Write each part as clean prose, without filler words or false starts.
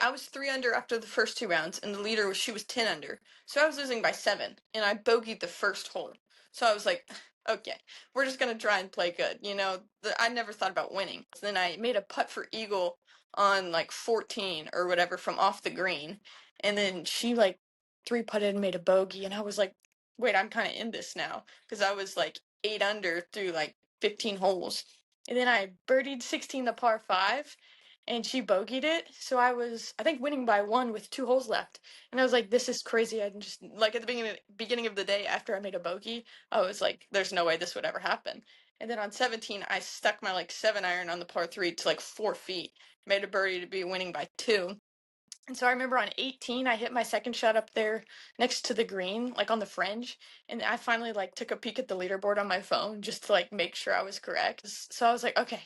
I was 3 under after the first 2 rounds, and the leader she was 10 under. So I was losing by 7, and I bogeyed the first hole. So I was like, okay, we're just going to try and play good. I never thought about winning. So then I made a putt for eagle on like 14 or whatever from off the green. And then she like 3-putted and made a bogey. And I was like, wait, I'm kind of in this now. Because I was like 8 under through like 15 holes. And then I birdied 16 the par 5 and she bogeyed it. So I was, I think, winning by 1 with 2 holes left. And I was like, this is crazy. I just, like, at the beginning of the day after I made a bogey, I was like, there's no way this would ever happen. And then on 17, I stuck my, like, 7-iron on the par 3 to, like, 4 feet. Made a birdie to be winning by 2. And so I remember on 18, I hit my second shot up there next to the green, like on the fringe. And I finally like took a peek at the leaderboard on my phone just to like make sure I was correct. So I was like, okay,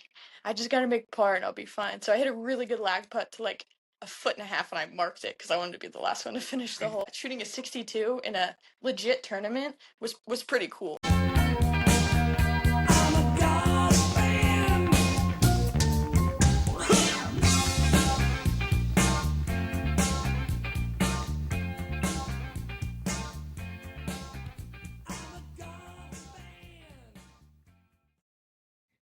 I just got to make par and I'll be fine. So I hit a really good lag putt to like a 1.5 foot and I marked it because I wanted to be the last one to finish the hole. Shooting a 62 in a legit tournament was pretty cool.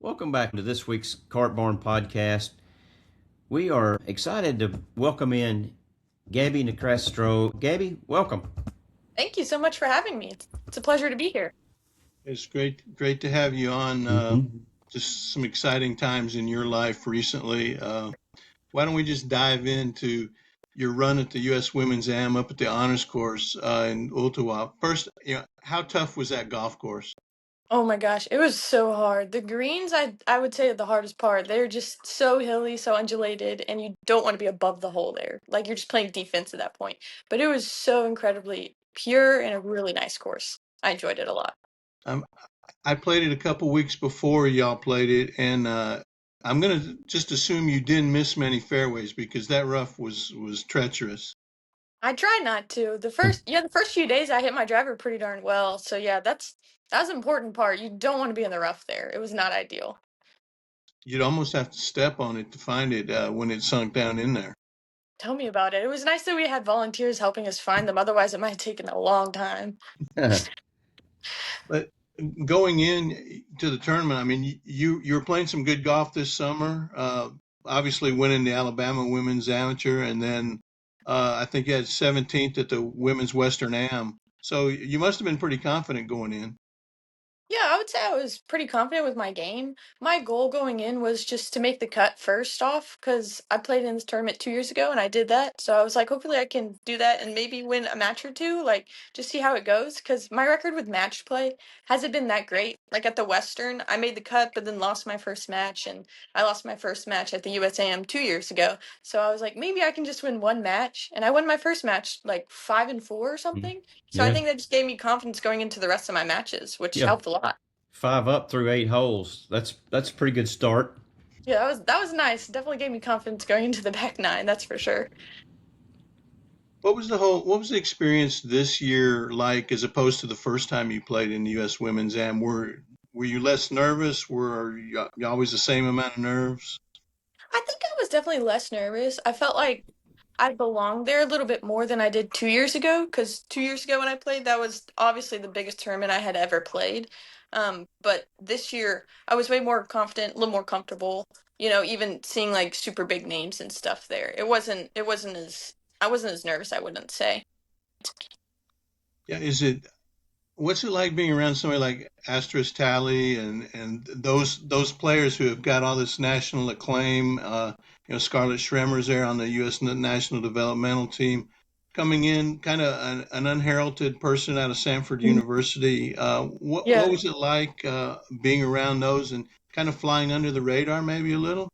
Welcome back to this week's Cart Barn podcast. We are excited to welcome in Gabi Nicastro. Gabi, welcome. Thank you so much for having me. It's a pleasure to be here. It's great to have you on. Just some exciting times in your life recently. Why don't we just dive into your run at the U.S. Women's Am up at the Honors Course in Ottawa? First, how tough was that golf course? Oh my gosh, it was so hard. The greens, I would say, are the hardest part. They're just so hilly, so undulated, and you don't want to be above the hole there. Like, you're just playing defense at that point. But it was so incredibly pure and a really nice course. I enjoyed it a lot. I played it a couple weeks before y'all played it, and I'm going to just assume you didn't miss many fairways because that rough was treacherous. I tried not to. The first few days I hit my driver pretty darn well. So yeah, that was an important part. You don't want to be in the rough there. It was not ideal. You'd almost have to step on it to find it when it sunk down in there. Tell me about it. It was nice that we had volunteers helping us find them. Otherwise, it might have taken a long time. But going in to the tournament, I mean, you were playing some good golf this summer. Obviously, winning the Alabama Women's Amateur, and then I think you had 17th at the Women's Western Am. So you must have been pretty confident going in. Yeah, I would say I was pretty confident with my game. My goal going in was just to make the cut first off, because I played in this tournament 2 years ago and I did that. So I was like, hopefully I can do that and maybe win a match or two, like just see how it goes. Because my record with match play hasn't been that great. Like at the Western, I made the cut, but then lost my first match, and I lost my first match at the USAM 2 years ago. So I was like, maybe I can just win one match, and I won my first match like 5-4 or something. So I think that just gave me confidence going into the rest of my matches, which helped a lot. 5 up through 8 holes. That's a pretty good start. Yeah, that was nice. Definitely gave me confidence going into the back nine, that's for sure. What was the experience this year like as opposed to the first time you played in the U.S. Women's Am? Were you less nervous? Were you always the same amount of nerves? I think I was definitely less nervous. I felt like I belonged there a little bit more than I did 2 years ago, because 2 years ago when I played, that was obviously the biggest tournament I had ever played. But this year, I was way more confident, a little more comfortable. Even seeing like super big names and stuff there. I wasn't as nervous, I wouldn't say. Yeah, what's it like being around somebody like Asterisk, Talley and those players who have got all this national acclaim? Scarlett Schremmer's there on the U.S. National Developmental Team, coming in kind of an unheralded person out of Samford University. What was it like being around those and kind of flying under the radar, maybe a little?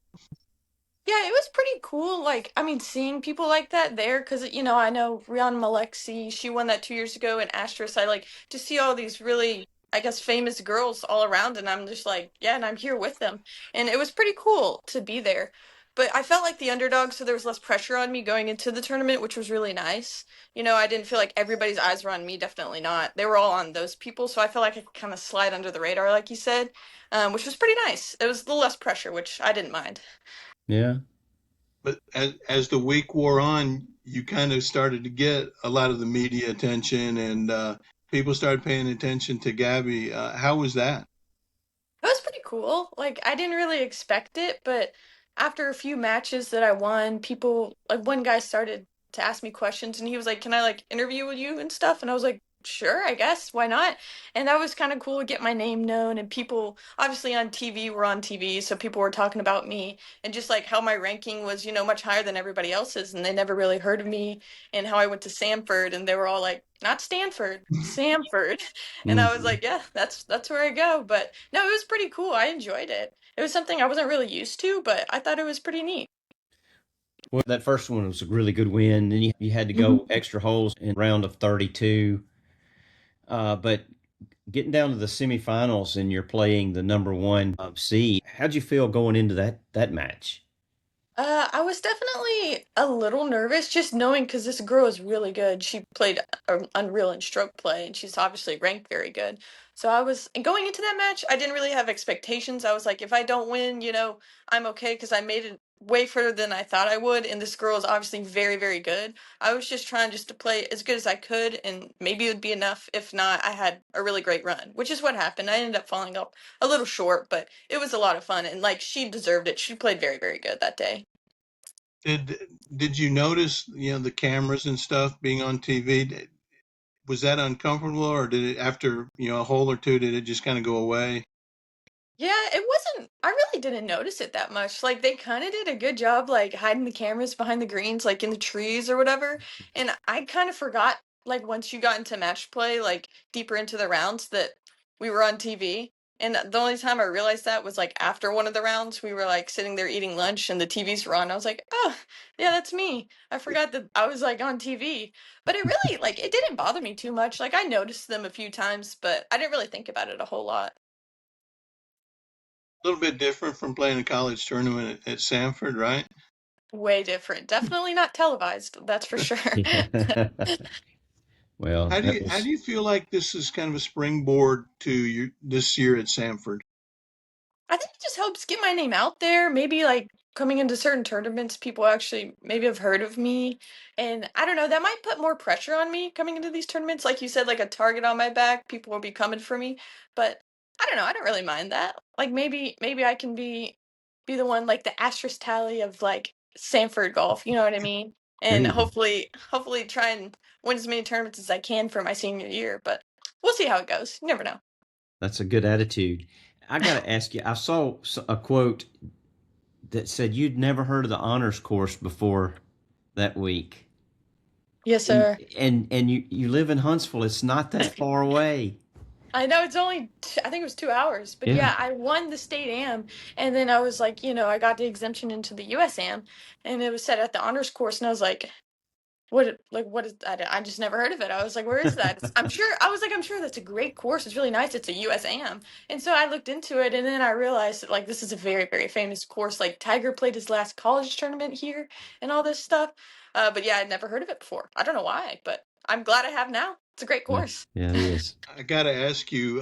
Yeah, it was pretty cool. Like, I mean, seeing people like that there, because, I know Rihanna Malexi, she won that 2 years ago, and Astros, I like to see all these really, I guess, famous girls all around, and I'm just like, yeah, and I'm here with them. And it was pretty cool to be there. But I felt like the underdog, so there was less pressure on me going into the tournament, which was really nice. I didn't feel like everybody's eyes were on me, definitely not. They were all on those people, so I felt like I could kind of slide under the radar, like you said, which was pretty nice. It was a little less pressure, which I didn't mind. Yeah. But as the week wore on, you kind of started to get a lot of the media attention, and people started paying attention to Gabby. How was that? That was pretty cool. Like I didn't really expect it, but after a few matches that I won, people like one guy started to ask me questions and he was like, "Can I like interview with you and stuff?" And I was like, "Sure, I guess. Why not?" And that was kind of cool to get my name known and people obviously on TV were on TV, so people were talking about me and just like how my ranking was, much higher than everybody else's and they never really heard of me and how I went to Samford and they were all like, "Not Stanford, Samford." And I was Mhm. like, yeah, that's where I go. But no, it was pretty cool. I enjoyed it. It was something I wasn't really used to, but I thought it was pretty neat. Well, that first one was a really good win. Then you had to Hmm. go extra holes in round of 32. But getting down to the semifinals and you're playing the number one seed, how'd you feel going into that match? I was definitely a little nervous just knowing because this girl is really good. She played Unreal in stroke play, and she's obviously ranked very good. So I was, and going into that match, I didn't really have expectations. I was like, if I don't win, I'm okay because I made it way further than I thought I would, and this girl is obviously very, very good. I was just trying just to play as good as I could, and maybe it would be enough. If not, I had a really great run, which is what happened. I ended up falling up a little short, but it was a lot of fun, and like she deserved it. She played very, very good that day. Did did you notice, the cameras and stuff being on TV? Was that uncomfortable, or did it after, a hole or two, did it just kind of go away? Yeah, it wasn't I really didn't notice it that much. Like they kind of did a good job like hiding the cameras behind the greens like in the trees or whatever. And I kind of forgot like once you got into match play like deeper into the rounds that we were on TV. And the only time I realized that was like after one of the rounds we were like sitting there eating lunch and the TVs were on. I was like, "Oh, yeah, that's me. I forgot that I was like on TV." But it really like it didn't bother me too much. Like I noticed them a few times, but I didn't really think about it a whole lot. A little bit different from playing a college tournament at Samford, right? Way different. Definitely not televised, that's for sure. Yeah. Well, How do that you how was do you feel like this is kind of a springboard to your this year at Samford? I think it just helps get my name out there. Maybe like coming into certain tournaments, people actually maybe have heard of me. And I don't know, that might put more pressure on me coming into these tournaments. Like you said, like a target on my back, people will be coming for me. But I don't know, I don't really mind that. Like maybe I can be the one like the Asterisk Talley of like Sanford golf, you know what I mean? there And you go. hopefully try and win as many tournaments as I can for my senior year. But we'll see how it goes. You never know. That's a good attitude. I got to ask you, I saw a quote that said you'd never heard of the honors course before that week. Yes, And sir. and you live in Huntsville. It's not that far away. I know it's only I think it was 2 hours, but Yeah. yeah, I won the state am, and then I was like, I got the exemption into the U.S. am, and it was set at the honors course, and I was like, what is that? I just never heard of it. I was like, where is that? I'm sure that's a great course. It's really nice. It's a U.S. am, and so I looked into it, and then I realized that like this is a very very famous course. Like Tiger played his last college tournament here, and all this stuff. But yeah, I'd never heard of it before. I don't know why, but I'm glad I have now. It's a great Yeah, course. yeah, it is. I got to ask you,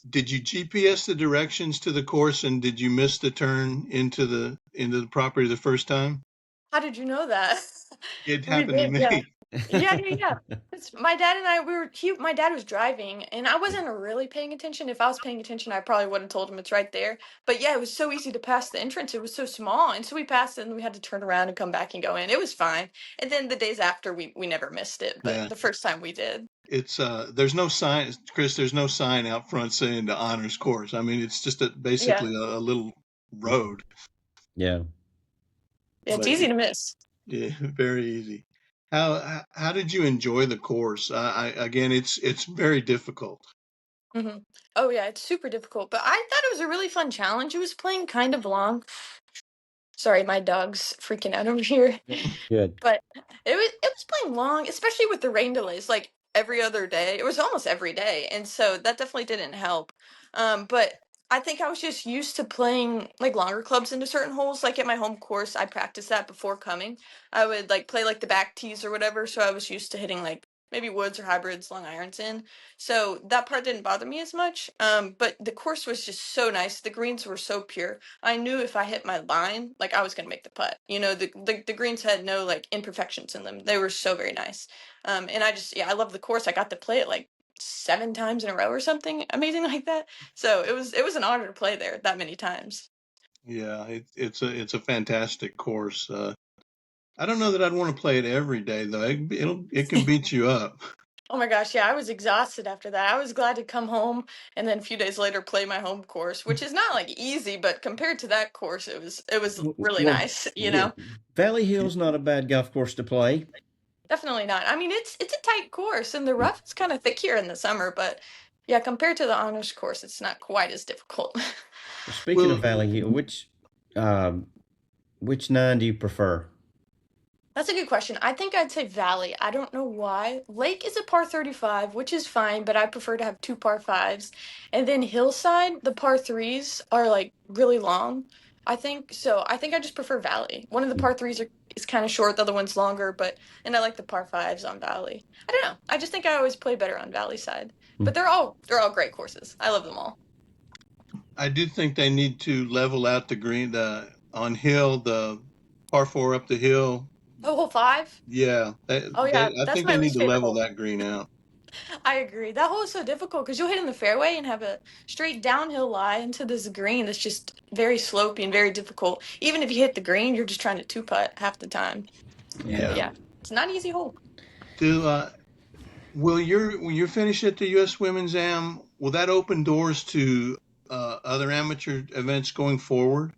did you GPS the directions to the course, and did you miss the turn into the property the first time? How did you know that? It We happened to did, yeah. me. Yeah. It's my dad and I, my dad was driving and I wasn't really paying attention. If I was paying attention, I probably would have told him it's right there. But yeah, it was so easy to pass the entrance. It was so small. And so we passed it and we had to turn around and come back and go in. It was fine. And then the days after, we never missed it. But Yeah, the first time we did. it's there's no sign, Chris. There's no sign out front saying the honors course. I mean, it's just Yeah. basically a little road, Yeah. Yeah, it's but easy to miss. yeah, very easy. How did you enjoy the course? Again, it's very difficult. Hmm. Oh, yeah, it's super difficult. But I thought it was a really fun challenge. It was playing kind of long. Sorry, my dog's freaking out over here. Good. But it was playing long, especially with the rain delays, like every other day. It was almost every day, and so that definitely didn't help. But I think I was just used to playing like longer clubs into certain holes. Like at my home course, I practiced that before coming. I would like play like the back tees or whatever, so I was used to hitting like maybe woods or hybrids, long irons in. So that part didn't bother me as much. But the course was just so nice. The greens were so pure. I knew if I hit my line, like I was gonna make the putt. You know, the greens had no like imperfections in them. They were so very nice. And I love the course. I got to play it like 7 times in a row or something amazing like that. So it was an honor to play there that many times. Yeah, it's a fantastic course. I don't know that I'd want to play it every day though. It can beat you up. Oh my gosh, yeah, I was exhausted after that. I was glad to come home and then a few days later play my home course, which is not like easy, but compared to that course, it was really Well, nice, you yeah, know? Valley Hill's not a bad golf course to play. Definitely not. I mean, it's a tight course and the rough is kind of thick here in the summer, but yeah, compared to the honors course, it's not quite as difficult. Well, speaking of Well, Valley Hill, which nine do you prefer? That's a good question. I think I'd say Valley. I don't know why. Lake is a par 35, which is fine, but I prefer to have two par fives. And then Hillside, the par threes are like really long, I think. So I think I just prefer Valley. One of the par threes is kind of short, the other one's longer, and I like the par fives on Valley. I don't know. I just think I always play better on Valley side. But they're all great courses. I love them all. I do think they need to level out the green on hill, the par four up the hill. Oh, hole five? Yeah, Oh yeah, I that's think my they need least to favorite level hole. that green out. I agree. That hole is so difficult because you'll hit in the fairway and have a straight downhill lie into this green that's just very slopey and very difficult. Even if you hit the green, you're just trying to two putt half the time. So Yeah. Yeah. yeah, it's not an easy hole. Do will your finish at the U.S. Women's Am? Will that open doors to other amateur events going forward?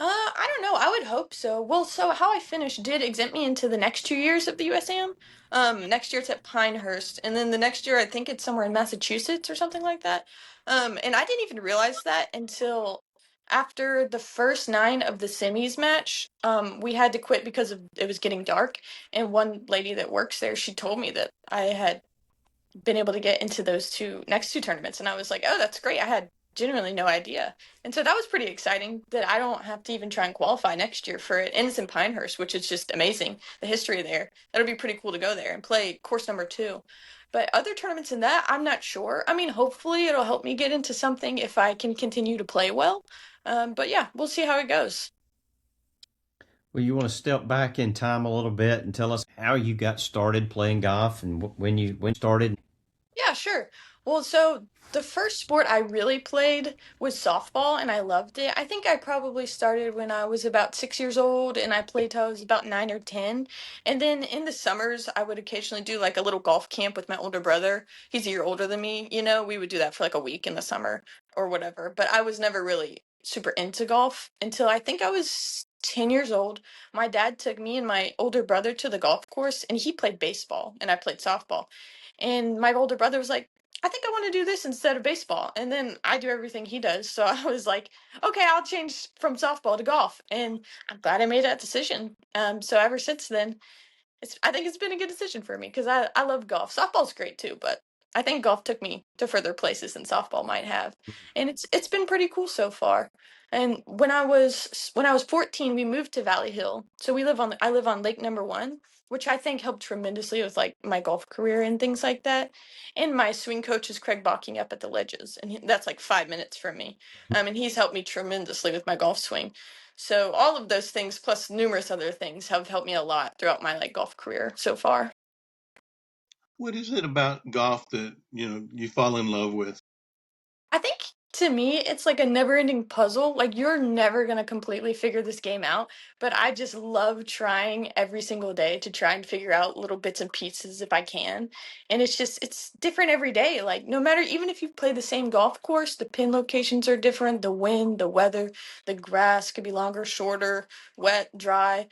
I don't know. I would hope so. Well, so how I finished did exempt me into the next 2 years of the USAM. Next year it's at Pinehurst, and then the next year I think it's somewhere in Massachusetts or something like that. And I didn't even realize that until after the first nine of the semis match. We had to quit because it was getting dark, and one lady that works there, she told me that I had been able to get into those next two tournaments, and I was like, oh, that's great. I had genuinely no idea. And so that was pretty exciting that I don't have to even try and qualify next year for it. And it's in Pinehurst, which is just amazing. The history there. That'll be pretty cool to go there and play course number two. But other tournaments in that, I'm not sure. I mean, hopefully it'll help me get into something if I can continue to play well. But yeah, we'll see how it goes. Well, you want to step back in time a little bit and tell us how you got started playing golf and when you started? Yeah, sure. Well, so the first sport I really played was softball, and I loved it. I think I probably started when I was about 6 years old, and I played till I was about 9 or 10. And then in the summers, I would occasionally do like a little golf camp with my older brother. He's a year older than me, we would do that for like a week in the summer or whatever. But I was never really super into golf until I think I was 10 years old. My dad took me and my older brother to the golf course, and he played baseball, and I played softball. And my older brother was like, I think I want to do this instead of baseball. And then I do everything he does. So I was like, okay, I'll change from softball to golf. And I'm glad I made that decision. So ever since then, I think it's been a good decision for me because I love golf. Softball's great too, but I think golf took me to further places than softball might have. And it's been pretty cool so far. And when I was 14, we moved to Valley Hill. So I live on Lake Number 1, which I think helped tremendously with like my golf career and things like that. And my swing coach is Craig Bachand up at the Ledges, and that's like 5 minutes from me. And he's helped me tremendously with my golf swing. So all of those things plus numerous other things have helped me a lot throughout my like golf career so far. What is it about golf that you fall in love with? I think to me, it's like a never ending puzzle. Like, you're never going to completely figure this game out, but I just love trying every single day to try and figure out little bits and pieces if I can. And it's different every day. Like, no matter, even if you play the same golf course, the pin locations are different, the wind, the weather, the grass could be longer, shorter, wet, dry.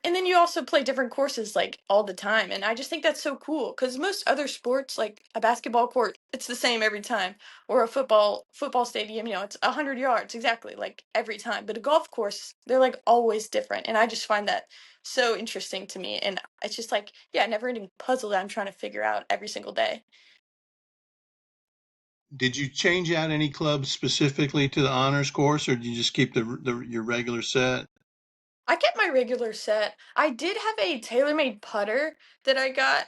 And then you also play different courses like all the time. And I just think that's so cool because most other sports, like a basketball court, it's the same every time, or a football stadium, it's 100 yards exactly, like every time. But a golf course, they're like always different, and I just find that so interesting to me. And it's just like, yeah, never ending puzzle that I'm trying to figure out every single day. Did you change out any clubs specifically to the honors course, or did you just keep your regular set? I kept my regular set. I did have a tailor-made putter that I got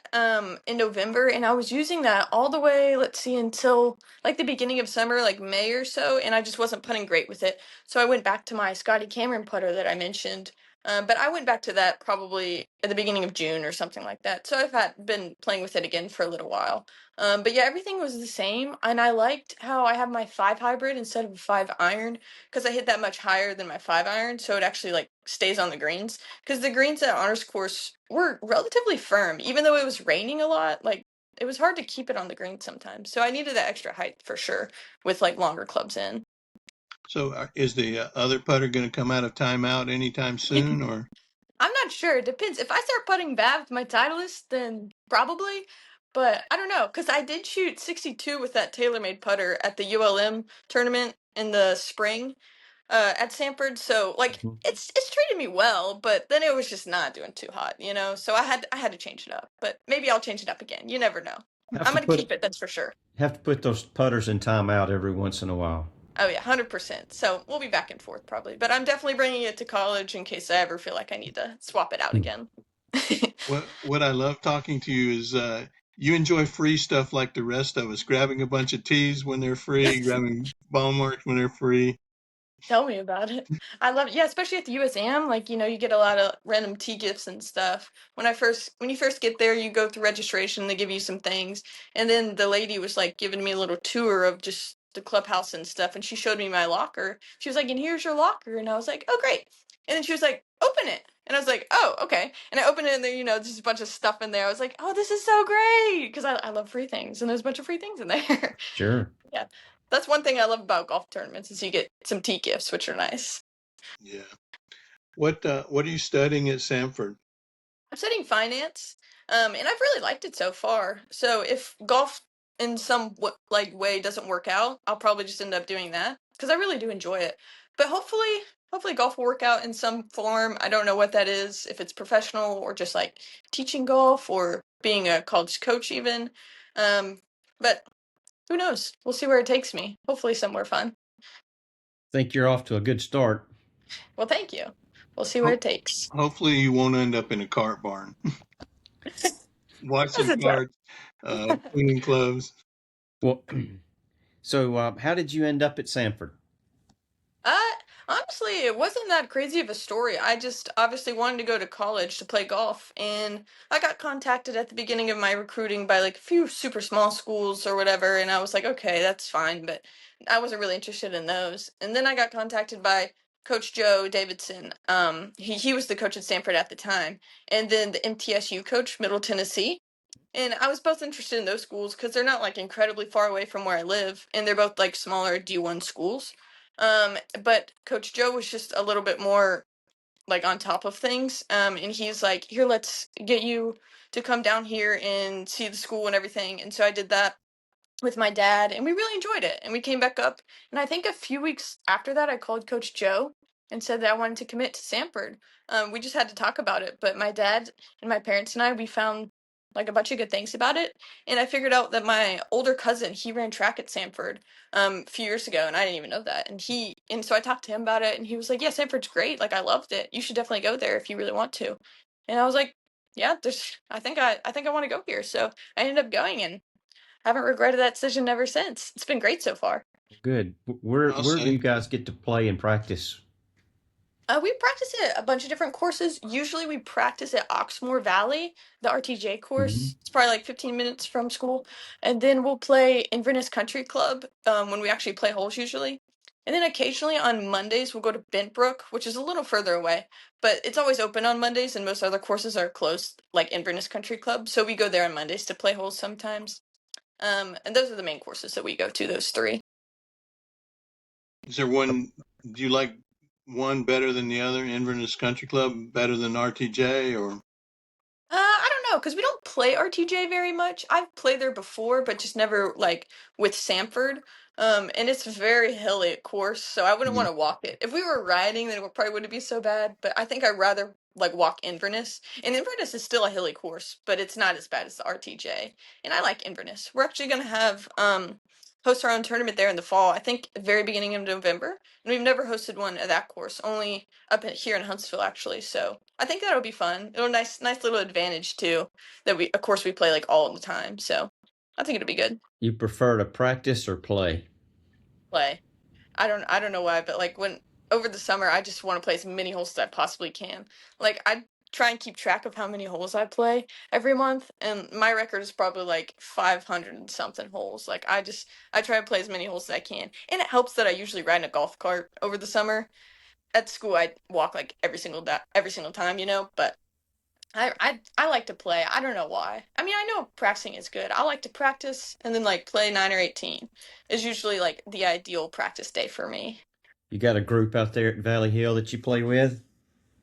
in November, and I was using that all the way, let's see, until like the beginning of summer, like May or so, and I just wasn't putting great with it. So I went back to my Scotty Cameron putter that I mentioned. But I went back to that probably at the beginning of June or something like that. So been playing with it again for a little while. But yeah, everything was the same, and I liked how I have my 5 hybrid instead of a 5 iron because I hit that much higher than my 5 iron, so it actually like stays on the greens. Because the greens at honors course were relatively firm, even though it was raining a lot. Like it was hard to keep it on the green sometimes, so I needed that extra height for sure with like longer clubs in. So is the other putter going to come out of timeout anytime soon, or? I'm not sure. It depends. If I start putting bad with my Titleist, then probably. But I don't know, because I did shoot 62 with that TaylorMade putter at the ULM tournament in the spring at Samford. So like Mhm. it's treated me well, but then it was just not doing too hot, you know. So I had to change it up. But maybe I'll change it up again. You never know. Have I'm to gonna put keep it. That's for sure. have to put those putters in timeout every once in a while. Oh yeah, 100%. So we'll be back and forth probably, but I'm definitely bringing it to college in case I ever feel like I need to swap it out Hmm. again. What I love talking to you is you enjoy free stuff like the rest of us, grabbing a bunch of tees when they're free, grabbing ball marks when they're free. Tell me about it. I love it. Yeah, especially at the USAM, like, you know, you get a lot of random tea gifts and stuff. When you first get there, you go through registration, they give you some things. And then the lady was like giving me a little tour of just the clubhouse and stuff, and she showed me my locker. She was like, "And here's your locker." And I was like, "Oh, great." And then she was like, "Open it." And I was like, "Oh, okay." And I opened it, and there, you know, just a bunch of stuff in there. I was like, "Oh, this is so great," because I love free things, and there's a bunch of free things in there. Sure. Yeah. That's one thing I love about golf tournaments is you get some tea gifts, which are nice. Yeah. What are you studying at Samford? I'm studying finance, and I've really liked it so far. So if golf in some way doesn't work out, I'll probably just end up doing that because I really do enjoy it. But hopefully golf will work out in some form. I don't know what that is, if it's professional or just like teaching golf or being a college coach even. But who knows? We'll see where it takes me. Hopefully somewhere fun. Think you're off to a good start. Well, thank you. We'll see where Ho- it takes. Hopefully you won't end up in a cart barn That's watching a tough. carts, cleaning clothes. Well, so how did you end up at Samford? Uh, Honestly, it wasn't that crazy of a story. I just obviously wanted to go to college to play golf, and I got contacted at the beginning of my recruiting by like a few super small schools or whatever, and I was like, okay, that's fine, but I wasn't really interested in those. And then I got contacted by Coach Joe Davidson. He was the coach at Stanford at the time, and then the MTSU coach, Middle Tennessee. And I was both interested in those schools because they're not like incredibly far away from where I live, and they're both like smaller D1 schools. But Coach Joe was just a little bit more like on top of things. And he's like, "Here, let's get you to come down here and see the school and everything." And so I did that with my dad, and we really enjoyed it. And we came back up, and I think a few weeks after that, I called Coach Joe and said that I wanted to commit to Samford. We just had to talk about it, but my dad and my parents and I, we found like a bunch of good things about it, and I figured out that my older cousin, he ran track at Samford a few years ago, and I didn't even know that. And so I talked to him about it, and he was like, "Yeah, Samford's great. Like I loved it. You should definitely go there if you really want to." And I was like, "Yeah, I think I want to go here." So I ended up going, and haven't regretted that decision ever since. It's been great so far. Good. Where do you Say, guys get to play and practice? We practice at a bunch of different courses. Usually we practice at Oxmoor Valley, the RTJ Mhm. course. It's probably like 15 minutes from school. And then we'll play Inverness Country Club when we actually play holes usually. And then occasionally on Mondays we'll go to Bentbrook, which is a little further away. But it's always open on Mondays and most other courses are closed, like Inverness Country Club. So we go there on Mondays to play holes sometimes. And those are the main courses that we go to, those three. is there one? Do you like one better than the other? Inverness Country Club better than RTJ, or? I don't know, because we don't play RTJ very much. I've played there before, but just never like with Samford. And it's very hilly, of course, so I wouldn't Mm. want to walk it. If we were riding, then it probably wouldn't be so bad. But I think I'd rather like walk Inverness. And Inverness is still a hilly course, but it's not as bad as the RTJ. And I like Inverness. We're actually gonna have host our own tournament there in the fall. I think at the very beginning of November, and we've never hosted one at that course, only here in Huntsville actually. So I think that'll be fun. It'll nice little advantage too that we play like all the time. So I think it'll be good. You prefer to practice or play? Play. I don't know why, but like when over the summer, I just want to play as many holes as I possibly can. Like I try and keep track of how many holes I play every month, and my record is probably like 500 and something holes. Like I try to play as many holes as I can, and it helps that I usually ride in a golf cart over the summer. At school, I walk like every single time, But I like to play. I don't know why. I mean, I know practicing is good. I like to practice and then like play 9 or 18 is usually like the ideal practice day for me. You got a group out there at Valley Hill that you play with?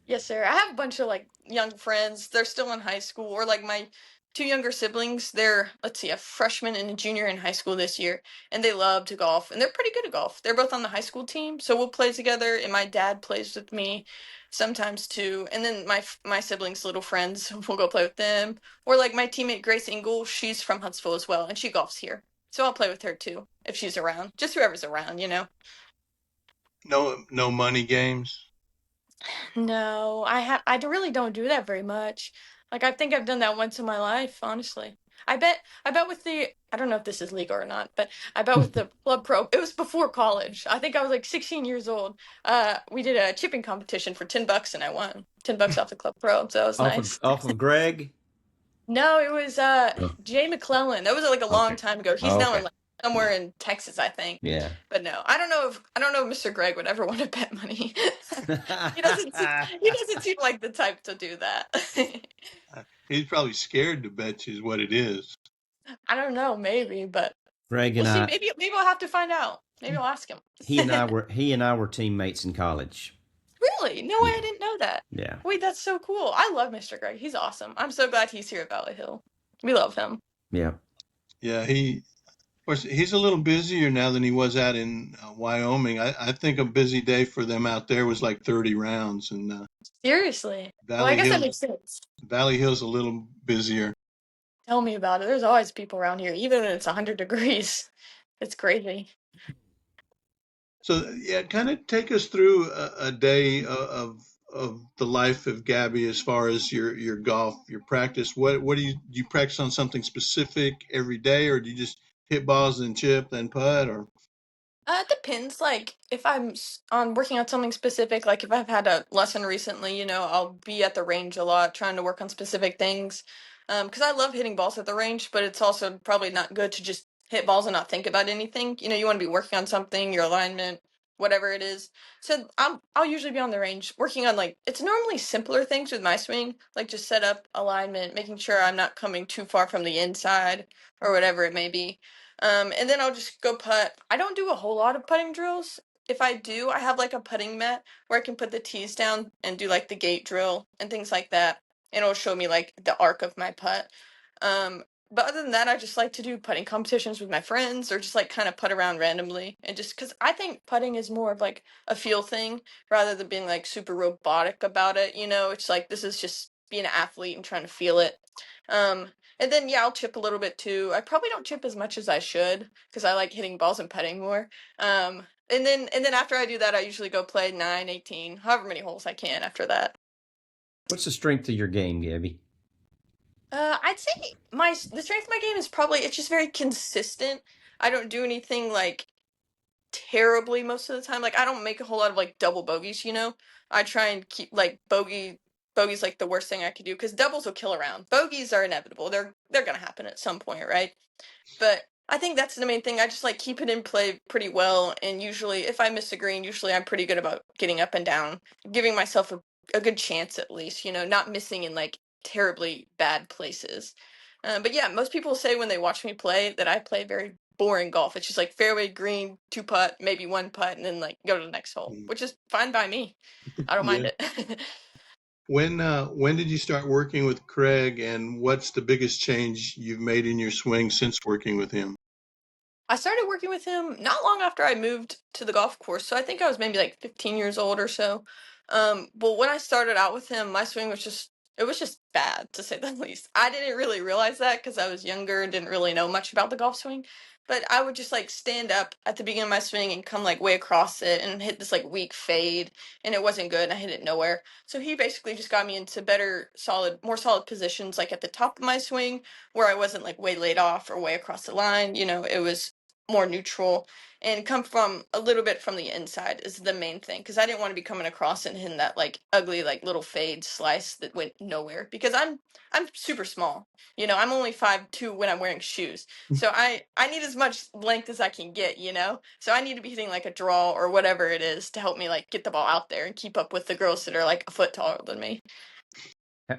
Yes, sir. I have a bunch of like young friends. They're still in high school, or like my two younger siblings. They're, let's see, a freshman and a junior in high school this year, and they love to golf, and they're pretty good at golf. They're both on the high school team, so we'll play together, and my dad plays with me sometimes too. And then my siblings' little friends, we'll go play with them. Or like my teammate Grace Ingle, she's from Huntsville as well, and she golfs here. So I'll play with her too if she's around. Just whoever's around. No money games. No, I really don't do that very much. Like I think I've done that once in my life, honestly. I bet with I don't know if this is legal or not, but I bet with the club pro, it was before college. I think I was like 16 years old. We did a chipping competition for $10 and I won $10 off the club pro, so it was nice. Off of Gregg? No, it was Jay McClellan. That was like a long time ago. He's now in like somewhere in Texas, I think. Yeah. But no, I don't know if Mr. Gregg would ever want to bet money. He doesn't seem like the type to do that. He's probably scared to bet you is what it is. I don't know, maybe, but Greg we'll and see. I, Maybe I'll have to find out. Maybe I'll ask him. he and I were teammates in college. Really? No way, Yeah. I didn't know that. Yeah. Wait, that's so cool. I love Mr. Gregg. He's awesome. I'm so glad he's here at Valley Hill. We love him. Yeah. Yeah, of course, he's a little busier now than he was out in Wyoming. I think a busy day for them out there was like 30 rounds, and Seriously. Well, I Valley guess that Hills, makes sense. Valley Hill's a little busier. Tell me about it. There's always people around here, even when it's 100 degrees. It's crazy. So yeah, kind of take us through a day of the life of Gabi as far as your golf, your practice. What do you practice on something specific every day, or do you just hit balls and chip and putt, or? It depends. Like, if I'm on working on something specific, like if I've had a lesson recently, I'll be at the range a lot trying to work on specific things. Because I love hitting balls at the range, but it's also probably not good to just hit balls and not think about anything. You want to be working on something, your alignment, whatever it is. So I'll usually be on the range working on like it's normally simpler things with my swing, like just set up alignment, making sure I'm not coming too far from the inside or whatever it may be. And then I'll just go putt. I don't do a whole lot of putting drills. If I do, I have like a putting mat where I can put the tees down and do like the gate drill and things like that. And it'll show me like the arc of my putt. Um, but other than that, I just like to do putting competitions with my friends or just like kind of putt around randomly. And just because I think putting is more of like a feel thing rather than being like super robotic about it. It's like this is just being an athlete and trying to feel it. Um, and then yeah, I'll chip a little bit too. I probably don't chip as much as I should because I like hitting balls and putting more. And then after I do that, I usually go play 9, 18, however many holes I can after that. What's the strength of your game, Gabi? I'd say the strength of my game is probably it's just very consistent. I don't do anything like terribly most of the time. Like I don't make a whole lot of like double bogeys. I try and keep like bogeys like the worst thing I could do because doubles will kill around. Bogeys are inevitable. They're gonna happen at some point, right? But I think that's the main thing. I just like keep it in play pretty well, and usually if I miss a green, usually I'm pretty good about getting up and down, giving myself a good chance at least. Not missing in like terribly bad places. But yeah, most people say when they watch me play that I play very boring golf. It's just like fairway green, 2 putt, maybe 1 putt, and then like go to the next hole, which is fine by me. I don't mind it. When did you start working with Craig, and what's the biggest change you've made in your swing since working with him? I started working with him not long after I moved to the golf course, so I think I was maybe like 15 years old or so. But when I started out with him, my swing was just It was just bad, to say the least. I didn't really realize that because I was younger and didn't really know much about the golf swing. But I would just like stand up at the beginning of my swing and come like way across it and hit this like weak fade, and it wasn't good. And I hit it nowhere. So he basically just got me into more solid positions, like at the top of my swing, where I wasn't like way laid off or way across the line. It was more neutral and come from a little bit from the inside is the main thing, because I didn't want to be coming across and hitting that like ugly like little fade slice that went nowhere, because I'm super small. I'm only 5'2" when I'm wearing shoes, so I need as much length as I can get. So I need to be hitting like a draw or whatever it is to help me like get the ball out there and keep up with the girls that are like a foot taller than me.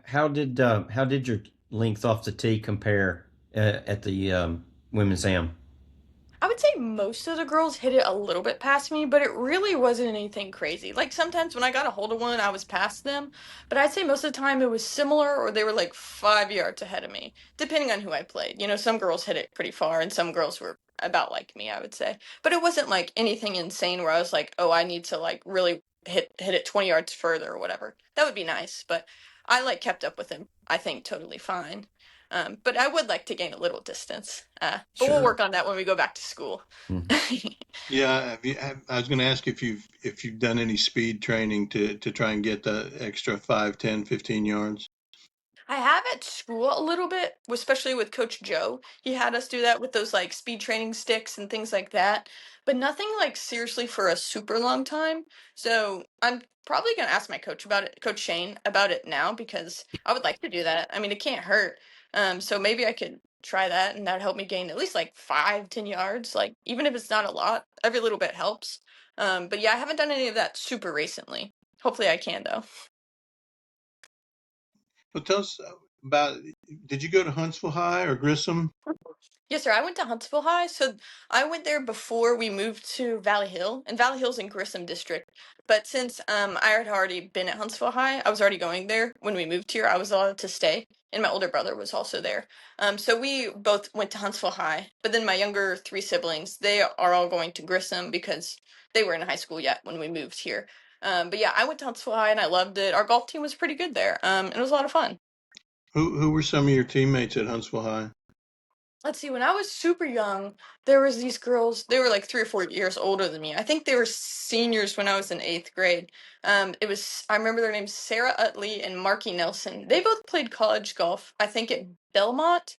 How did your length off the tee compare at the women's am? I would say most of the girls hit it a little bit past me, but it really wasn't anything crazy. Like sometimes when I got a hold of one, I was past them, but I'd say most of the time it was similar or they were like 5 yards ahead of me, depending on who I played. Some girls hit it pretty far and some girls were about like me, I would say. But it wasn't like anything insane where I was like, oh, I need to like really hit it 20 yards further or whatever. That would be nice, but I like kept up with them, I think, totally fine. But I would like to gain a little distance. But we'll Sure. work on that when we go back to school. Mhm. Yeah, I was going to ask if you've done any speed training to try and get the extra 5, 10, 15 yards. I have at school a little bit, especially with Coach Joe. He had us do that with those like speed training sticks and things like that, but nothing like seriously for a super long time. So I'm probably gonna ask my coach about it, Coach Shane, about it now, because I would like to do that. I mean, it can't hurt. So maybe I could try that, and that'd help me gain at least like 5, 10 yards. Like even if it's not a lot, every little bit helps. But yeah, I haven't done any of that super recently. Hopefully, I can though. Well, tell us about, did you go to Huntsville High or Grissom? Yes, sir. I went to Huntsville High. So I went there before we moved to Valley Hill, and Valley Hill's in Grissom District. But since I had already been at Huntsville High, I was already going there when we moved here. I was allowed to stay, and my older brother was also there. So we both went to Huntsville High. But then my younger three siblings, they are all going to Grissom because they were in high school yet when we moved here. But yeah, I went to Huntsville High and I loved it. Our golf team was pretty good there. It was a lot of fun. Who were some of your teammates at Huntsville High? Let's see, when I was super young, there was these girls, they were like 3 or 4 years older than me. I think they were seniors when I was in 8th grade. I remember their names, Sarah Utley and Marky Nelson. They both played college golf, I think at Belmont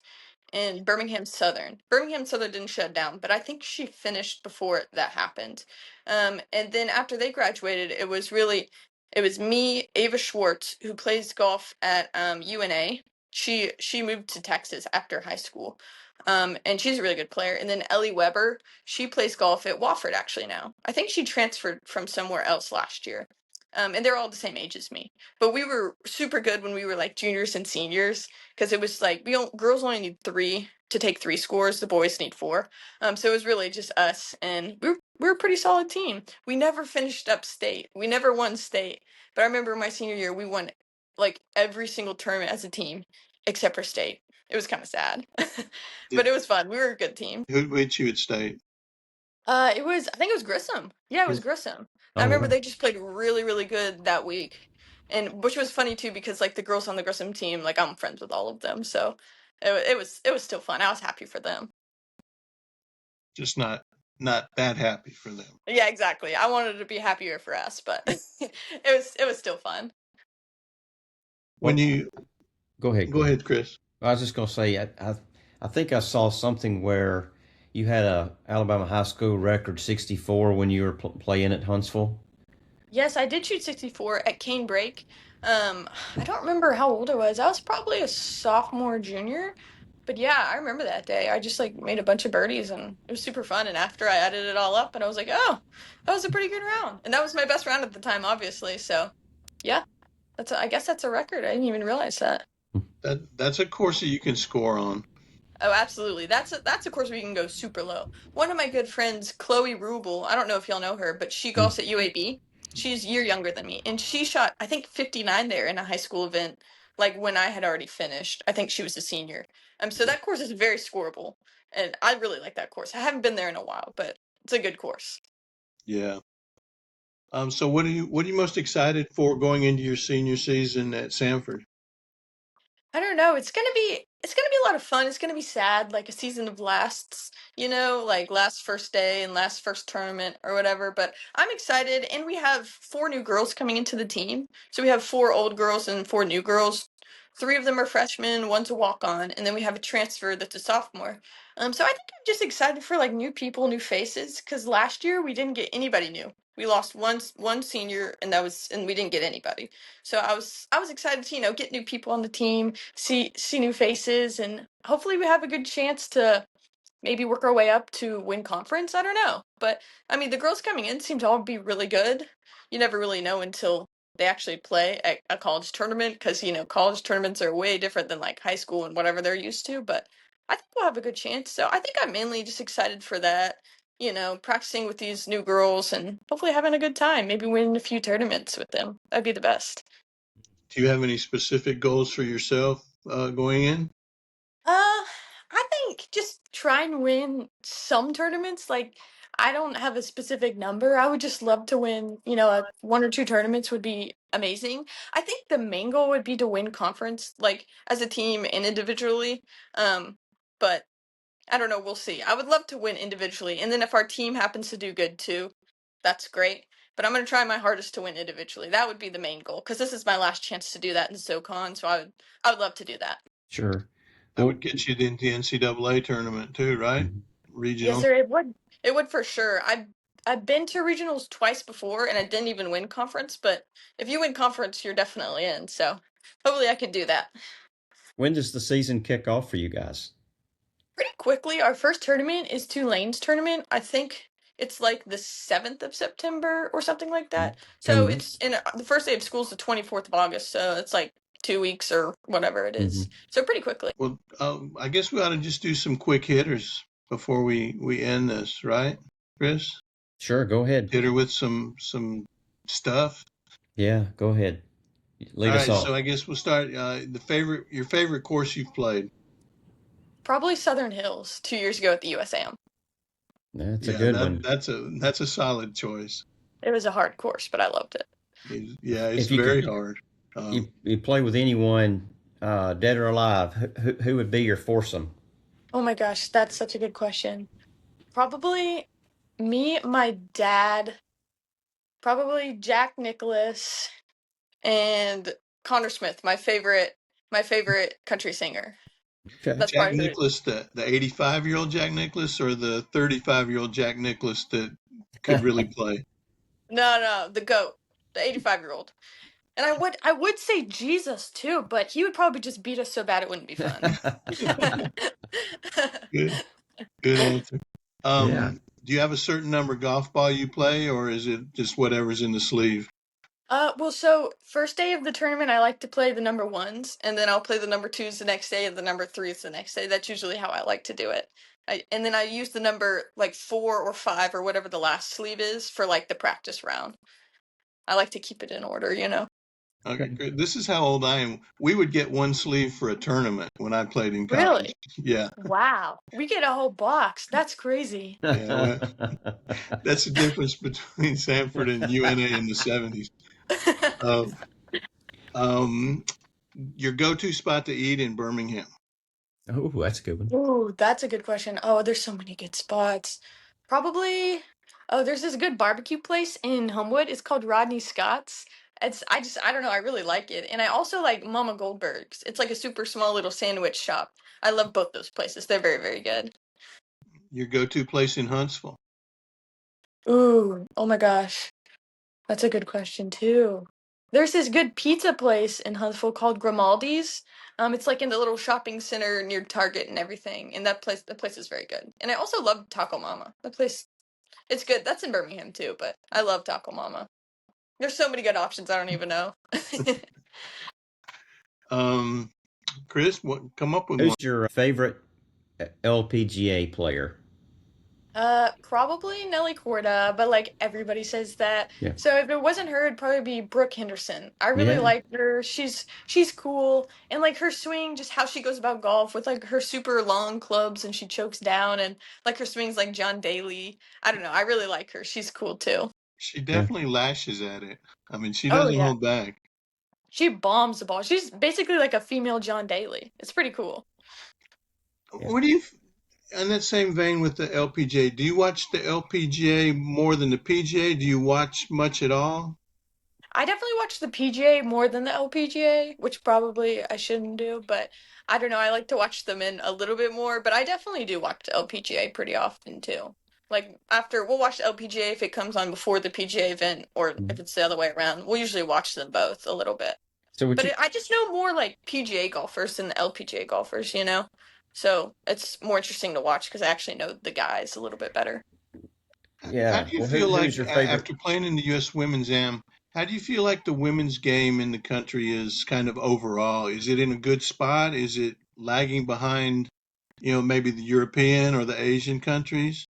and Birmingham Southern. Birmingham Southern didn't shut down, but I think she finished before that happened. And then after they graduated, it was me, Ava Schwartz, who plays golf at UNA. She moved to Texas after high school. And she's a really good player. And then Ellie Weber, she plays golf at Wofford actually now. I think she transferred from somewhere else last year. And they're all the same age as me. But we were super good when we were like juniors and seniors, because it was like girls only need three to take three scores. The boys need four. So it was really just us, and we were a pretty solid team. We never finished up state. We never won state. But I remember my senior year, we won like every single tournament as a team except for state. It was kind of sad, but Did it was fun. We were a good team. who which you at state? I think it was Grissom. Yeah, it was Is- Grissom. I Oh, remember wow. they just played really, really good that week, and which was funny too because like the girls on the Grissom team, like I'm friends with all of them, so it was still fun. I was happy for them. Just not that happy for them. Yeah, exactly. I wanted to be happier for us, but it was still fun. When Well, you go ahead, go Greg. ahead, Chris. I was just going to say, I think I saw something where you had a Alabama high school record 64 when you were playing at Huntsville. Yes, I did shoot 64 at Cane Break. I don't remember how old I was. I was probably a sophomore, junior. But yeah, I remember that day. I just like made a bunch of birdies and it was super fun. And after I added it all up, and I was like, oh, that was a pretty good round. And that was my best round at the time, obviously. So yeah, I guess that's a record. I didn't even realize that. That's a course that you can score on. Oh, absolutely. That's a course where you can go super low. One of my good friends, Chloe Rubel, I don't know if y'all know her, but she golfs at UAB. She's a year younger than me, and she shot I think 59 there in a high school event, like when I had already finished. I think she was a senior. So that course is very scoreable, and I really like that course. I haven't been there in a while, but it's a good course. Yeah. So what are you most excited for going into your senior season at Samford? I don't know. It's gonna be a lot of fun. It's gonna be sad, like a season of lasts, like last first day and last first tournament or whatever. But I'm excited, and we have 4 new girls coming into the team. So we have 4 old girls and 4 new girls. 3 of them are freshmen, one's a walk-on, and then we have a transfer that's a sophomore. So I think I'm just excited for like new people, new faces. Because last year we didn't get anybody new. We lost one senior, and we didn't get anybody. So I was excited to get new people on the team, see new faces, and hopefully we have a good chance to maybe work our way up to win conference. I don't know, but I mean the girls coming in seem to all be really good. You never really know until they actually play at a college tournament because college tournaments are way different than like high school and whatever they're used to. But I think we'll have a good chance. So I think I'm mainly just excited for that. Practicing with these new girls and hopefully having a good time. Maybe winning a few tournaments with them. That'd be the best. Do you have any specific goals for yourself going in? I think just try and win some tournaments. Like, I don't have a specific number. I would just love to win, 1 or 2 tournaments would be amazing. I think the main goal would be to win conference, like as a team and individually. But I don't know, we'll see. I would love to win individually, and then if our team happens to do good too, that's great. But I'm gonna try my hardest to win individually. That would be the main goal, because this is my last chance to do that in SoCon, so I would love to do that. Sure. That Well, would get you into the NCAA tournament too, right? mhm. Yes, Regional. sir. It would. It would for sure. I've been to regionals twice before, and I didn't even win conference. But if you win conference, you're definitely in. So hopefully, I can do that When does the season kick off for you guys? pretty quickly. Our first tournament is Tulane's tournament. I think it's like the 7th of September or something like that. So And it's in the first day of school is the 24th of August. So it's like 2 weeks or whatever it is. mhm. So pretty quickly. Well, I guess we ought to just do some quick hitters before we end this, right, Chris? Sure, go ahead. Hit her with some stuff. Yeah, go ahead. All Lead us right, off. so I guess we'll start. Your favorite course you've played. Probably Southern Hills 2 years ago at the USAM. That's a Yeah, good one. that's a solid choice. It was a hard course, but I loved it. Yeah, it's If you very could hard. you play with anyone, dead or alive, who would be your foursome? Oh my gosh, that's such a good question. Probably me, my dad, probably Jack Nicholas, and Connor Smith, my favorite country singer. Okay. That's Jack probably who. Nicklaus, the 85-year-old Jack Nicklaus, or the 35-year-old Jack Nicklaus that could really play. No, the goat, the 85-year-old. And I would say Jesus too, but he would probably just beat us so bad it wouldn't be fun. Good, good answer. Yeah. Do you have a certain number golf ball you play, or is it just whatever's in the sleeve? Well, so first day of the tournament, I like to play the number ones, and then I'll play the number twos the next day, and the number threes the next day. That's usually how I like to do it. And then I use the number like 4 or 5 or whatever the last sleeve is for like the practice round. I like to keep it in order. Okay, good. This is how old I am. We would get one sleeve for a tournament when I played in college. Really? Yeah, Wow. We get a whole box. That's crazy. yeah. Well, that's the difference between Samford and UNA in the 70s. Uh, um, your go-to spot to eat in Birmingham? Oh, that's a good one. Ooh, that's a good question. Oh, there's so many good spots. Probably. Oh, there's this good barbecue place in Homewood. It's called Rodney Scott's. I don't know. I really like it, and I also like Mama Goldberg's. It's like a super small little sandwich shop. I love both those places. They're very, very good. Your go-to place in Huntsville? Ooh, oh my gosh, that's a good question too. There's this good pizza place in Huntsville called Grimaldi's. It's like in the little shopping center near Target and everything, and the place is very good. And I also love Taco Mama. The place, it's good. That's in Birmingham too, but I love Taco Mama. There's so many good options. I don't even know. Um, Chris, come up with Who's one. your favorite LPGA player? Probably Nelly Corda, but like everybody says that. Yeah. So if it wasn't her, it'd probably be Brooke Henderson. I really Yeah. like her. She's cool, and like her swing, just how she goes about golf with like her super long clubs and she chokes down, and like her swing's like John Daly. I don't know. I really like her. She's cool too. She Yeah. definitely lashes at it. I mean, she Oh doesn't yeah. hold back. She bombs the ball. She's basically like a female John Daly. It's pretty cool. Yeah. What do you, in that same vein with the LPGA, do you watch the LPGA more than the PGA? Do you watch much at all? I definitely watch the PGA more than the LPGA, which probably I shouldn't do, but I don't know. I like to watch them in a little bit more, but I definitely do watch the LPGA pretty often too. Like after we'll watch the LPGA if it comes on before the PGA event, or if it's the other way around. We'll usually watch them both a little bit. So would But you? I just know more like PGA golfers than the LPGA golfers, you know? So it's more interesting to watch because I actually know the guys a little bit better. How Yeah. do you Well, feel like who's your favorite? after playing in the U.S. Women's Am? How do you feel like the women's game in the country is kind of overall? Is it in a good spot? Is it lagging behind, maybe the European or the Asian countries?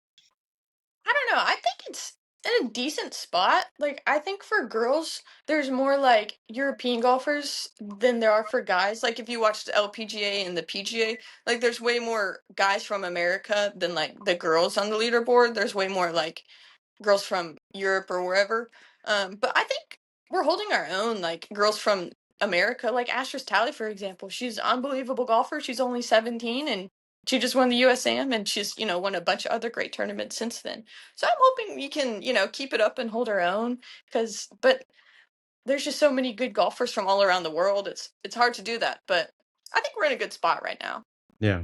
I don't know. I think it's in a decent spot. Like, I think for girls, there's more like European golfers than there are for guys. Like, if you watch the LPGA and the PGA, like, there's way more guys from America than like the girls on the leaderboard. There's way more like girls from Europe or wherever. But I think we're holding our own, like girls from America, like Asterisk Talley, for example. She's an unbelievable golfer. She's only 17 and she just won the USAM and she's, won a bunch of other great tournaments since then. So I'm hoping we can, keep it up and hold our own but there's just so many good golfers from all around the world. It's hard to do that, but I think we're in a good spot right now. Yeah.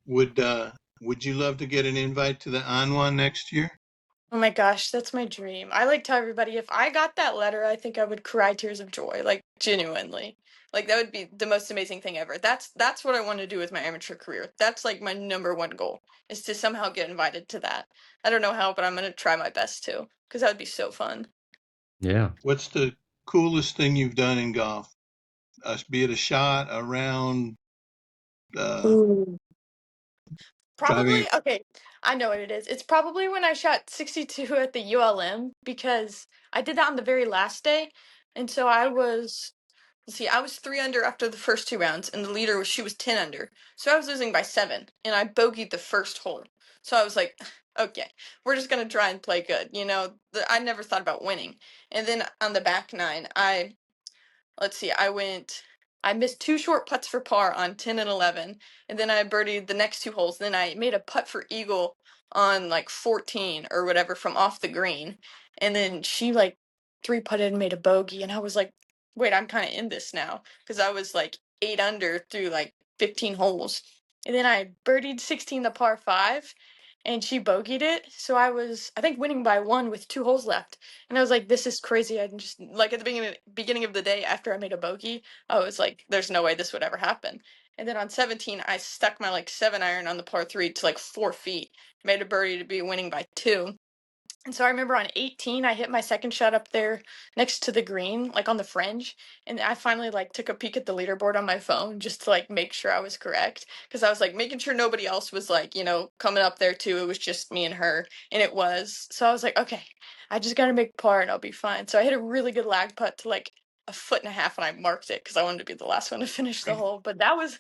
Would you love to get an invite to the Anwan next year? Oh my gosh, that's my dream. I like tell everybody if I got that letter, I think I would cry tears of joy, like genuinely. Like that would be the most amazing thing ever. That's what I want to do with my amateur career. That's like my number one goal is to somehow get invited to that. I don't know how, but I'm going to try my best to because that would be so fun. Yeah. What's the coolest thing you've done in golf? Be it a shot, a round, uh, Ooh. driving. Probably, okay, I know what it is. It's probably when I shot 62 at the ULM because I did that on the very last day. And so I was 3 under after the first two rounds, and the leader she was 10 under. So I was losing by 7, and I bogeyed the first hole. So I was like, okay, we're just gonna try and play good. I never thought about winning. And then on the back nine, let's see, I missed two short putts for par on 10 and 11, and then I birdied the next two holes. Then I made a putt for eagle on like 14 or whatever from off the green, and then she like three putted and made a bogey, and I was like, wait, I'm kind of in this now because I was like 8 under through like 15 holes, and then I birdied 16 the par five. And she bogeyed it, so I think, winning by one with two holes left. And I was like, this is crazy. I just, like, at the beginning of the day after I made a bogey, I was like, there's no way this would ever happen. And then on 17, I stuck my, like, 7 iron on the par 3 to, like, 4 feet. Made a birdie to be winning by 2. And so I remember on 18, I hit my second shot up there next to the green, like on the fringe. And I finally like took a peek at the leaderboard on my phone just to like make sure I was correct. Because I was like making sure nobody else was like, coming up there too. It was just me and her. And it was. So I was like, okay, I just got to make par and I'll be fine. So I hit a really good lag putt to like a foot and a half and I marked it because I wanted to be the last one to finish the hole. But that was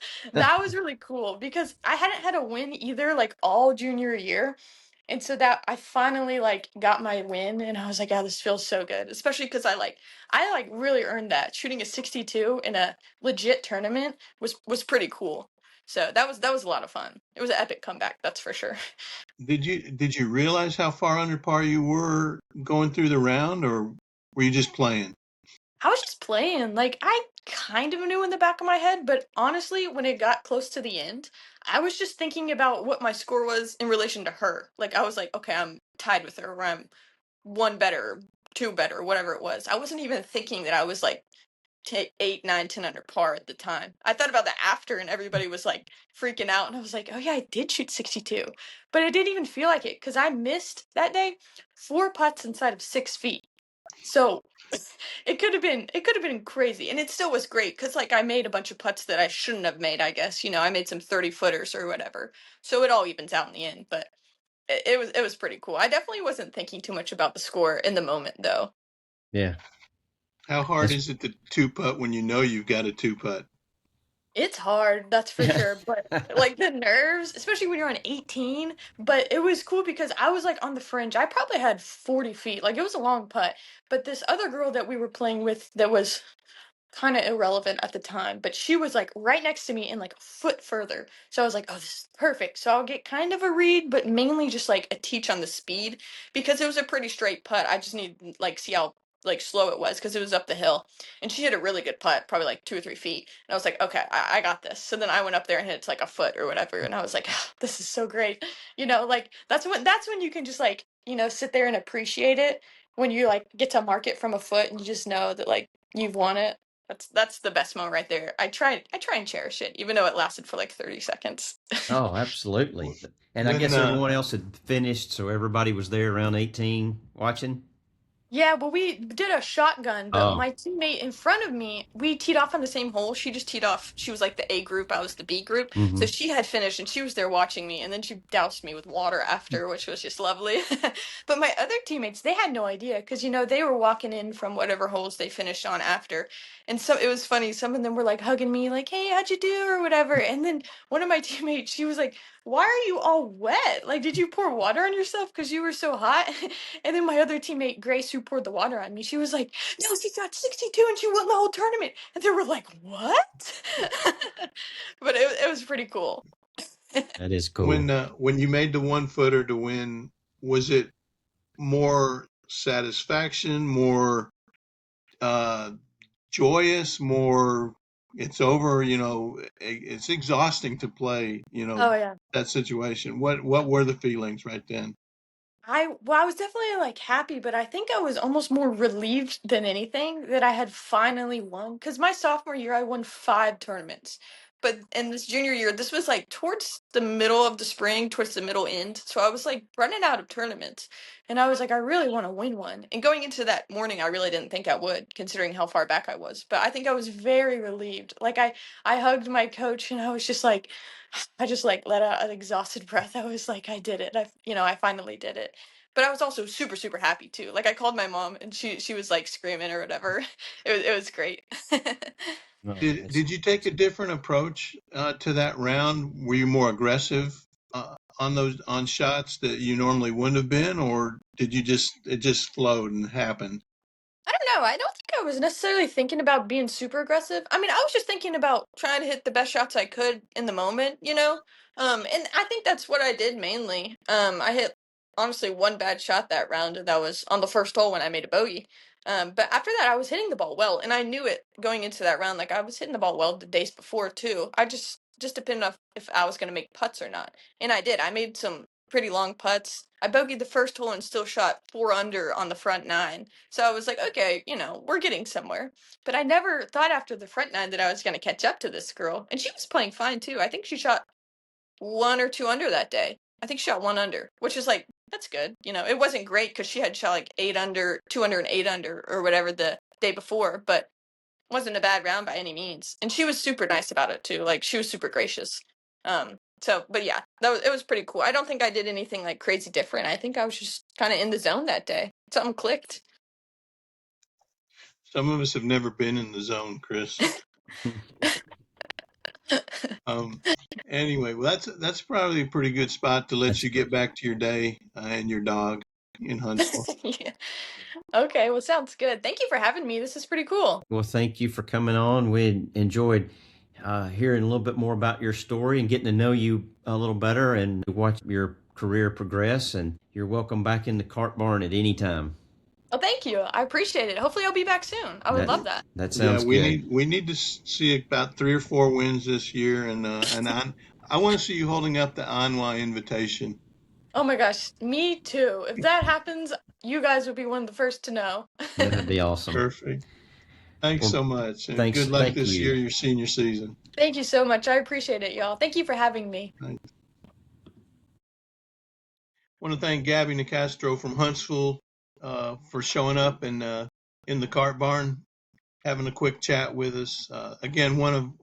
really cool because I hadn't had a win either like all junior year. And so that I finally like got my win and I was like, "Oh, this feels so good." Especially cuz I really earned that. Shooting a 62 in a legit tournament was pretty cool. So that was a lot of fun. It was an epic comeback, that's for sure. Did you realize how far under par you were going through the round, or were you just playing? I was just playing. Like I kind of knew in the back of my head, but honestly, when it got close to the end, I was just thinking about what my score was in relation to her. Like I was like, "Okay, I'm tied with her, or I'm one better, two better, whatever it was." I wasn't even thinking that I was like 8, 9, 10 under par at the time. I thought about that after, and everybody was like freaking out, and I was like, "Oh yeah, I did shoot 62," but it didn't even feel like it because I missed that day 4 putts inside of 6 feet. So it could have been crazy, and it still was great because like I made a bunch of putts that I shouldn't have made. I guess I made some 30 footers or whatever, so it all evens out in the end. But it was pretty cool. I definitely wasn't thinking too much about the score in the moment, though. Yeah. How hard That's is it to two putt when you know you've got a two putt? It's hard, that's for yeah. sure. But like the nerves, especially when you're on 18. But it was cool because I was like on the fringe. I probably had 40 feet. Like it was a long putt. But this other girl that we were playing with that was kind of irrelevant at the time, but she was like right next to me and like a foot further. So I was like, oh, this is perfect. So I'll get kind of a read, but mainly just like a teach on the speed because it was a pretty straight putt. I just need like see how like slow it was because it was up the hill, and she hit a really good putt, probably like 2 or 3 feet. And I was like, okay, I got this. So then I went up there and hit like a foot or whatever, and I was like, oh, this is so great. Like that's when you can just like sit there and appreciate it when you like get to mark it from a foot and you just know that like you've won it. That's the best moment right there. I try and cherish it, even though it lasted for like 30 seconds. Oh, absolutely. And I When guess everyone else had finished, so everybody was there around 18 watching. Yeah, well, we did a shotgun, but Oh, my teammate in front of me, we teed off on the same hole. She just teed off. She was like the A group, I was the B group. So mm-hmm. she had finished and she was there watching me, and then she doused me with water after, which was just lovely. But my other teammates, they had no idea because, they were walking in from whatever holes they finished on after. And so it was funny. Some of them were like hugging me, like, hey, how'd you do? Or whatever. And then one of my teammates, she was like, why are you all wet? Like, did you pour water on yourself because you were so hot? And then my other teammate, Grace, who poured the water on me, she was like, no, she got 62 and she won the whole tournament. And they were like, what? But it was pretty cool. That is cool. when you made the 1-footer to win, was it more satisfaction, more uh, joyous, more it's over, it's exhausting to play, Oh, yeah. that situation. What were the feelings right then? I was definitely like happy, but I think I was almost more relieved than anything that I had finally won. Because my sophomore year, I won 5 tournaments. But in this junior year, this was like towards the middle of the spring, towards the middle end. So I was like running out of tournaments. And I was like, I really want to win one. And going into that morning, I really didn't think I would, considering how far back I was. But I think I was very relieved. Like I hugged my coach and I was just like, I just like let out an exhausted breath. I was like, I did it. I finally did it. But I was also super, super happy too. Like I called my mom and she was like screaming or whatever. It was great. Oh, Did you take a different approach to that round? Were you more aggressive on shots that you normally wouldn't have been, or did it just flowed and happened? I don't know. I don't think I was necessarily thinking about being super aggressive. I mean, I was just thinking about trying to hit the best shots I could in the moment. And I think that's what I did mainly. I hit honestly one bad shot that round, and that was on the first hole when I made a bogey. But after that, I was hitting the ball well, and I knew it going into that round. Like I was hitting the ball well the days before too. I just depended on if I was going to make putts or not, and I did. I made some pretty long putts. I bogeyed the first hole and still shot 4 under on the front nine. So I was like, okay, we're getting somewhere. But I never thought after the front nine that I was going to catch up to this girl. And she was playing fine too. I think she shot 1 or 2 under that day. I think she shot 1 under, which is like, that's good. It wasn't great because she had shot like 8 under, 2 under, and 8 under or whatever the day before, but wasn't a bad round by any means. And she was super nice about it too. Like she was super gracious. But yeah, it was pretty cool. I don't think I did anything like crazy different. I think I was just kind of in the zone that day. Something clicked. Some of us have never been in the zone, Chris. Um, anyway, well, that's probably a pretty good spot to let you get back to your day and your dog in Huntsville. Yeah. Okay, well, sounds good. Thank you for having me. This is pretty cool. Well, thank you for coming on. We enjoyed hearing a little bit more about your story and getting to know you a little better and watch your career progress. And you're welcome back in the cart barn at any time. Oh, thank you. I appreciate it. Hopefully, I'll be back soon. I would love that. That Yeah, sounds we good. need to see about 3 or 4 wins this year, and I want to see you holding up the Anwa invitation. Oh my gosh, me too. If that happens, you guys will be one of the first to know. That'd be awesome. Perfect. Thanks Well, so much, and thanks. good luck Thank this you. year, your senior season. Thank you so much. I appreciate it, y'all. Thank you for having me. I want to thank Gabi Nicastro from Huntsville for showing up and in the cart barn, having a quick chat with us. Again, one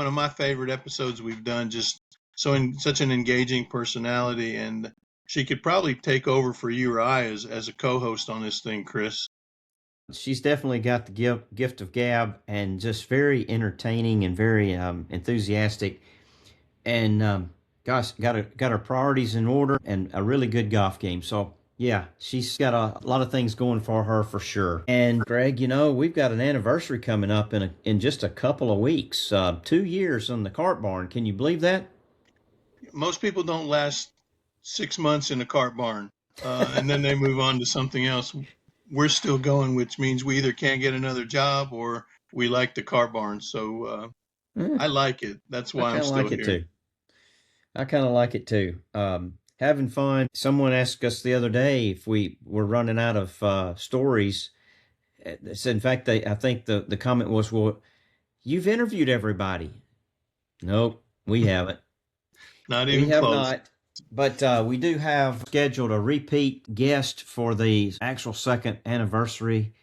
of my favorite episodes we've done. Just such an engaging personality, and she could probably take over for you or I as a co-host on this thing, Chris. She's definitely got the gift of gab and just very entertaining and very enthusiastic. And gosh, got her priorities in order and a really good golf game. So Yeah, she's got a lot of things going for her for sure. And Greg, we've got an anniversary coming up in just a couple of weeks. 2 years on the cart barn. Can you believe that? Most people don't last 6 months in a cart barn, and then they move on to something else. We're still going, which means we either can't get another job or we like the cart barn. So Eh, I like it. That's I why I'm kind of still like it here. too. I kind of like it too. Having fun. Someone asked us the other day if we were running out of stories. So in fact, I think the comment was, "Well, you've interviewed everybody." Nope, we haven't. Not We even have close. not. But we do have scheduled a repeat guest for the actual second anniversary.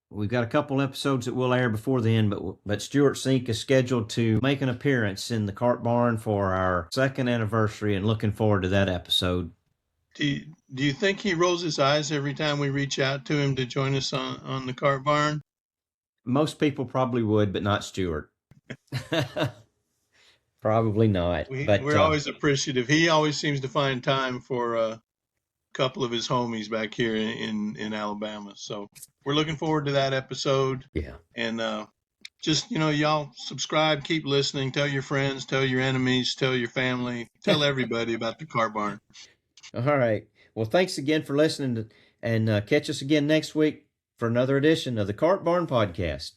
We've got a couple episodes that will air before then, but Stuart Sink is scheduled to make an appearance in the cart barn for our second anniversary, and looking forward to that episode. Do you think he rolls his eyes every time we reach out to him to join us on the cart barn? Most people probably would, but not Stuart. Probably not. But We're always appreciative. He always seems to find time for a couple of his homies back here in Alabama. So we're looking forward to that episode. yeah. And just, y'all subscribe, keep listening, tell your friends, tell your enemies, tell your family, tell everybody about the car barn. All right. Well, thanks again for listening and catch us again next week for another edition of the Cart Barn Podcast.